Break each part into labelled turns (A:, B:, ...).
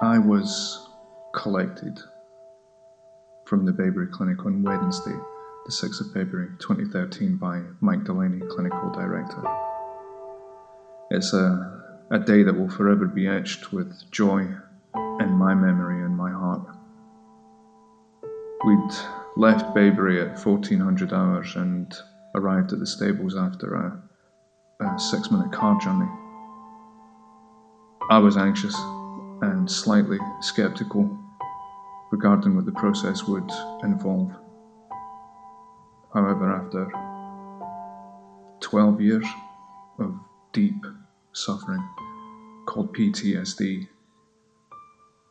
A: I was collected from the Babery Clinic on Wednesday, the 6th of February 2013 by Mike Delaney, Clinical Director. It's a day that will forever be etched with joy in my memory and my heart. We'd left Babery at 1400 hours and arrived at the stables after a 6-minute car journey. I was anxious and slightly skeptical regarding what the process would involve. However, after 12 years of deep suffering called PTSD,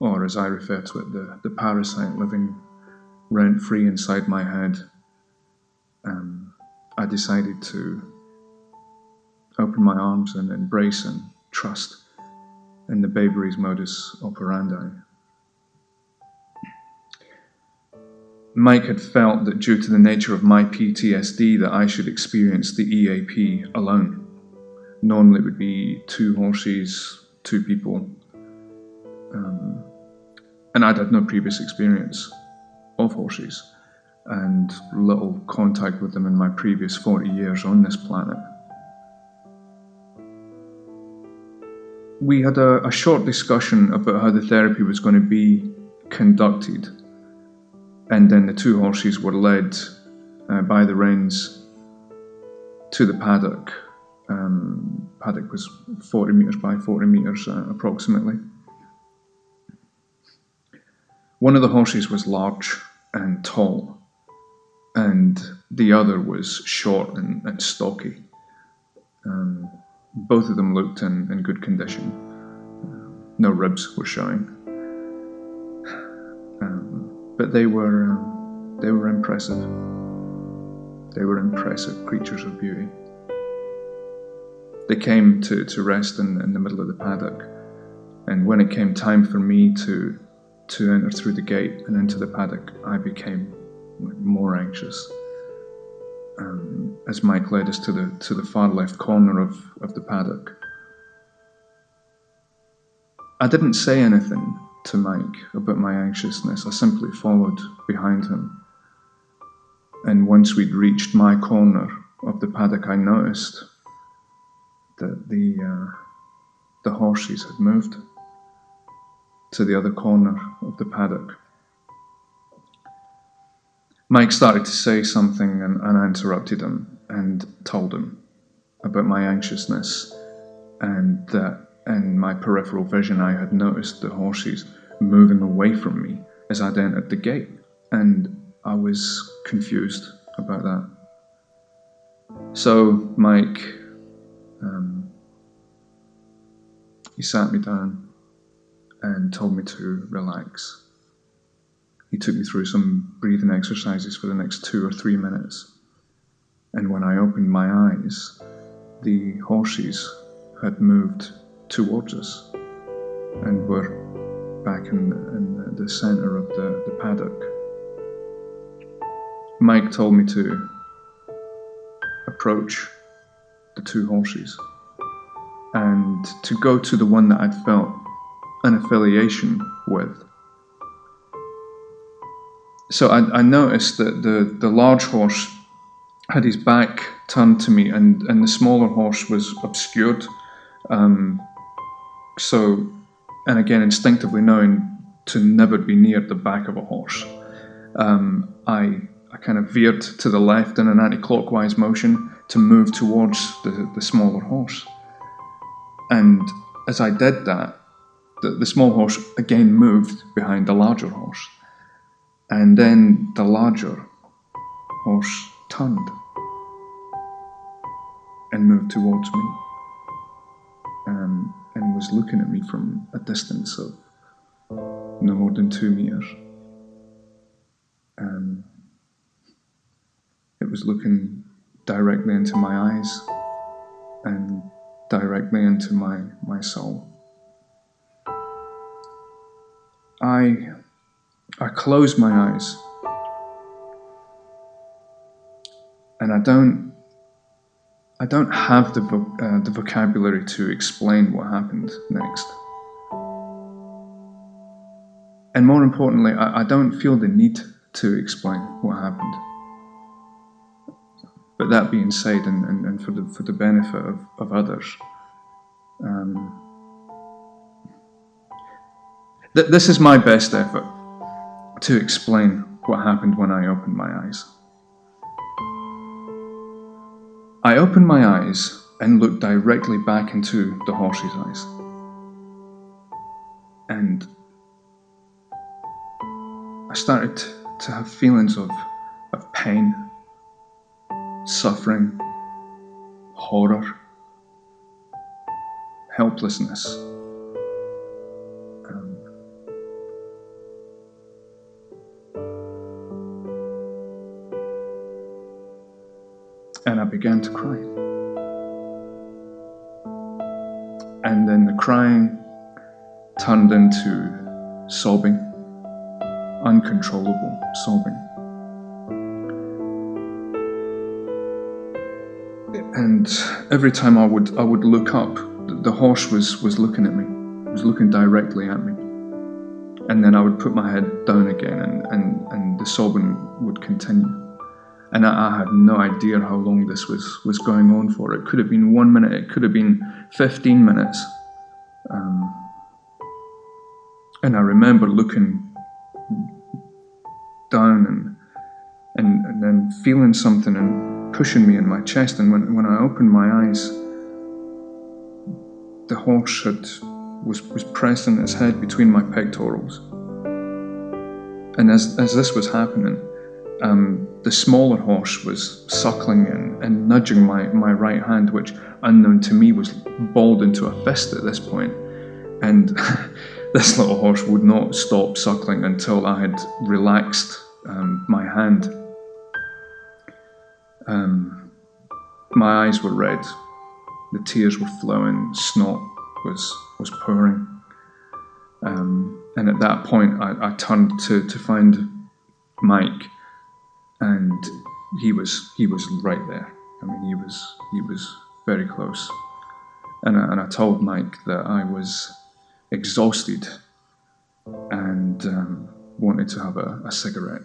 A: or as I refer to it, the parasite living rent-free inside my head, I decided to open my arms and embrace and trust in the Babery's modus operandi. Mike had felt that due to the nature of my PTSD that I should experience the EAP alone. Normally it would be 2 horses, 2 people, and I'd had no previous experience of horses and little contact with them in my previous 40 years on this planet. We had a short discussion about how the therapy was going to be conducted, and then the 2 horses were led by the reins to the paddock. Paddock was 40 metres by 40 metres approximately. One of the horses was large and tall, and the other was short and stocky. Both of them looked in good condition. No ribs were showing, but they were impressive. They were impressive creatures of beauty. They came to rest in the middle of the paddock, and when it came time for me to enter through the gate and into the paddock, I became more anxious. As Mike led us to the far left corner of the paddock. I didn't say anything to Mike about my anxiousness. I simply followed behind him. And once we'd reached my corner of the paddock, I noticed that the horses had moved to the other corner of the paddock. Mike started to say something and I interrupted him and told him about my anxiousness, and that in my peripheral vision I had noticed the horses moving away from me as I'd entered the gate, and I was confused about that. So Mike, he sat me down and told me to relax. He took me through some breathing exercises for the next 2 or 3 minutes. And when I opened my eyes, the horses had moved towards us and were back in the center of the paddock. Mike told me to approach the 2 horses and to go to the one that I'd felt an affiliation with. So I noticed that the large horse had his back turned to me, and the smaller horse was obscured. And again, instinctively knowing to never be near the back of a horse, I kind of veered to the left in an anti-clockwise motion to move towards the smaller horse. And as I did that, the small horse again moved behind the larger horse. And then the larger horse turned and moved towards me, and was looking at me from a distance of no more than 2 meters. It was looking directly into my eyes and directly into my soul. I closed my eyes, and I don't have the vocabulary to explain what happened next. And more importantly, I don't feel the need to explain what happened. But that being said, and for the benefit of others, this is my best effort to explain what happened when I opened my eyes. I opened my eyes and looked directly back into the horse's eyes. And I started to have feelings of pain, suffering, horror, helplessness. And I began to cry. And then the crying turned into sobbing, uncontrollable sobbing. And every time I would look up, the horse was looking at me, was looking directly at me. And then I would put my head down again, and the sobbing would continue. And I had no idea how long this was going on for. It could have been 1 minute, it could have been 15 minutes. And I remember looking down and then feeling something and pushing me in my chest. And when I opened my eyes, the horse was pressing its head between my pectorals. And as this was happening, the smaller horse was suckling and nudging my right hand, which, unknown to me, was balled into a fist at this point. And this little horse would not stop suckling until I had relaxed my hand. My eyes were red, the tears were flowing, snot was pouring. And at that point, I turned to find Mike. And he was right there. I mean, he was very close. And I told Mike that I was exhausted and wanted to have a cigarette.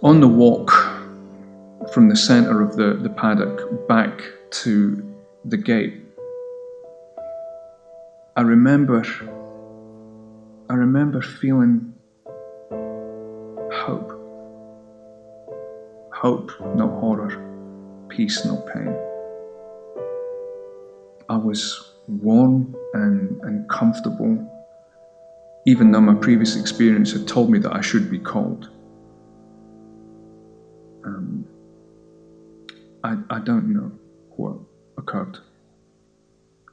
A: On the walk from the centre of the paddock back to the gate, I remember feeling hope, not horror, peace, not pain. I was warm and comfortable, even though my previous experience had told me that I should be cold. I don't know what occurred.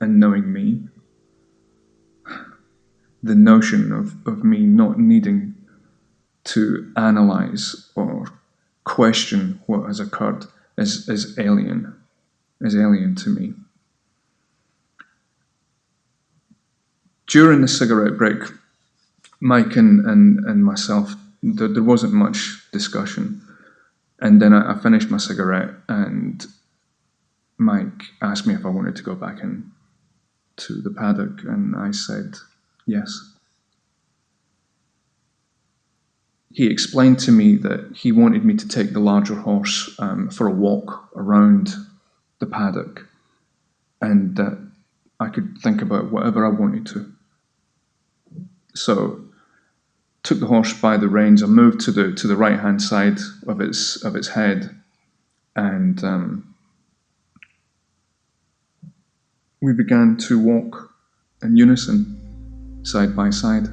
A: And knowing me, the notion of me not needing to analyze or question what has occurred is alien to me. During the cigarette break, Mike and myself, there wasn't much discussion. And then I finished my cigarette, and Mike asked me if I wanted to go back in to the paddock, and I said yes. He explained to me that he wanted me to take the larger horse for a walk around the paddock, and that I could think about whatever I wanted to. So, took the horse by the reins. I moved to the right hand side of its head, and we began to walk in unison, side by side.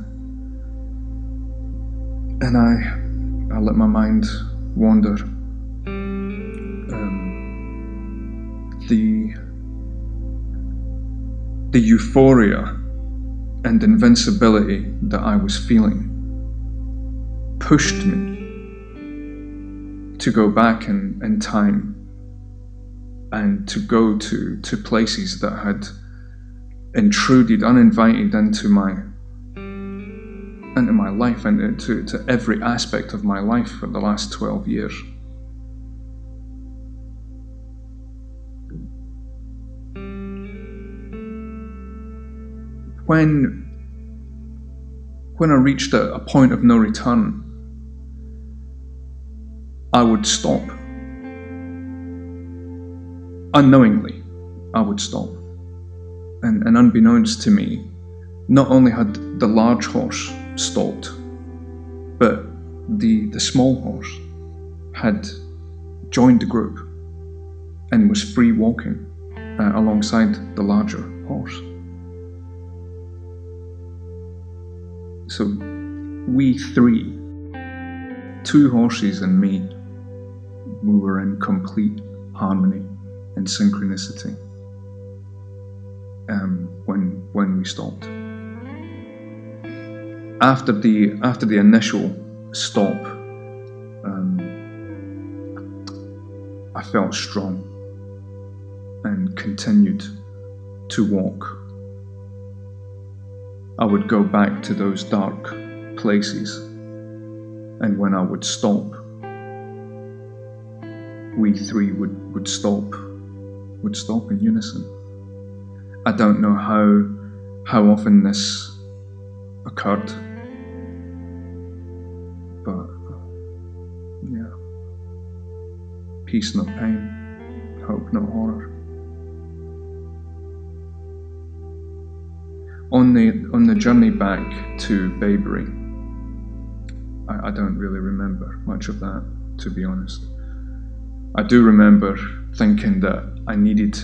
A: And I let my mind wander. The euphoria and invincibility that I was feeling pushed me to go back in time and to go to places that had intruded uninvited into my life and to every aspect of my life for the last 12 years. When I reached a point of no return, I would stop. Unknowingly, I would stop. And unbeknownst to me, not only had the large horse stopped, but the small horse had joined the group and was free walking alongside the larger horse. So we three, 2 horses and me, we were in complete harmony and synchronicity when we stopped. After the initial stop, I felt strong and continued to walk. I would go back to those dark places, and when I would stop, we three would stop in unison. I don't know how often this occurred, but yeah, peace, not pain, hope, not horror. On the journey back to Bayberry, I don't really remember much of that, to be honest. I do remember thinking that I needed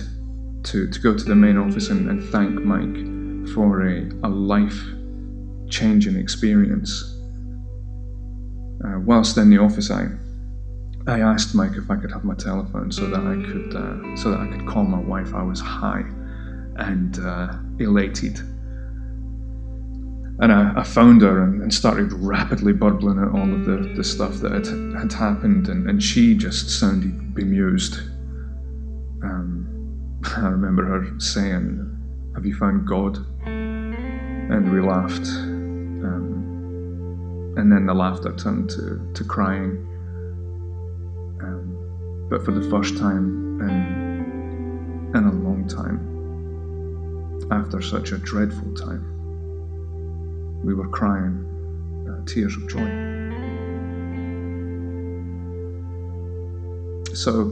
A: to go to the main office and thank Mike for a life-changing experience. Whilst in the office, I asked Mike if I could have my telephone so that I could call my wife. I was high and elated. And I phoned her and started rapidly burbling out all of the stuff that had happened, and she just sounded bemused. I remember her saying, "Have you found God?" And we laughed. And then the laughter turned to crying. But for the first time in a long time, after such a dreadful time, we were crying tears of joy. So,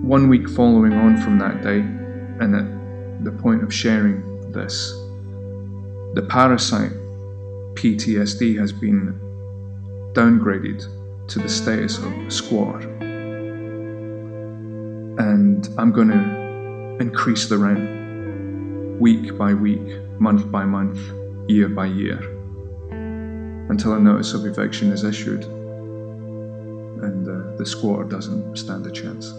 A: 1 week following on from that day, and at the point of sharing this, the parasite PTSD has been downgraded to the status of squatter. And I'm going to increase the rent week by week, month by month, year by year, until a notice of eviction is issued and the squatter doesn't stand a chance.